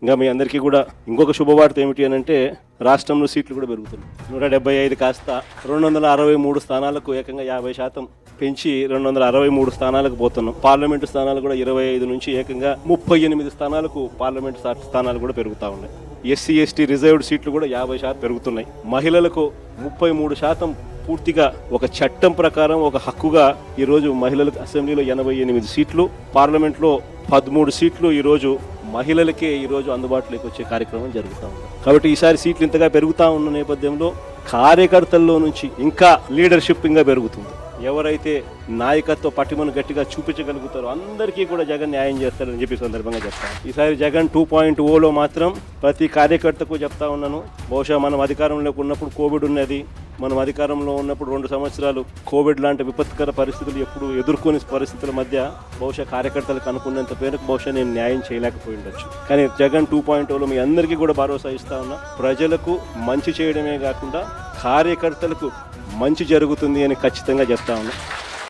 ఇంకా మీ అందరికీ కూడా ఇంకొక శుభవార్త ఏమిటి అని అంటే రాష్ట్రంలో సీట్లు కూడా పెరుగుతున్నాయి. 175 కాస్త 263 స్థానాలకు ఏకంగా 50% పెంచి 263 స్థానాలకు పోతున్నాం. పార్లమెంటు స్థానాలు కూడా 25 నుంచి ఏకంగా 38 స్థానాలకు పార్లమెంటు స్థానాలు కూడా పెరుగుతూ ఉన్నాయి. ఎస్సీ ఎస్టీ రిజర్వ్డ్ సీట్లు కూడా 50% పెరుగుతున్నాయి. మహిళలకు 33% పూర్తిగా ఒక చట్టం ప్రకారం ఒక హక్కుగా ఈరోజు మహిళలకు అసెంబ్లీలో 88 సీట్లు, పార్లమెంట్లో 13 సీట్లు ఈరోజు మహిళలకే ఈరోజు అందుబాటులోకి వచ్చే కార్యక్రమం జరుగుతూ ఉంది. కాబట్టి ఈసారి సీట్లు ఇంతగా పెరుగుతూ ఉన్న నేపథ్యంలో కార్యకర్తల్లో నుంచి ఇంకా లీడర్షిప్ ఇంకా పెరుగుతుంది. ఎవరైతే నాయకత్వ పటిమను గట్టిగా చూపించగలుగుతారో అందరికీ కూడా జగన్ న్యాయం చేస్తారని చెప్పి సందర్భంగా చెప్తాను. ఈసారి జగన్ 2.0లో మాత్రం ప్రతి కార్యకర్తకు చెప్తా ఉన్నాను. బహుశా మనం అధికారంలోకి ఉన్నప్పుడు కోవిడ్ ఉన్నది, మనం అధికారంలో ఉన్నప్పుడు 2 సంవత్సరాలు కోవిడ్ లాంటి విపత్కర పరిస్థితులు ఎప్పుడు ఎదుర్కొనే పరిస్థితుల మధ్య బహుశా కార్యకర్తలకు అనుకున్నంత పేరుకు బహుశా నేను న్యాయం చేయలేకపోయి ఉండొచ్చు. కానీ జగన్ 2.0లో మీ అందరికీ కూడా భరోసా ఇస్తా ఉన్నా. ప్రజలకు మంచి చేయడమే కాకుండా కార్యకర్తలకు మంచి జరుగుతుంది అని ఖచ్చితంగా చెప్తా ఉన్నా.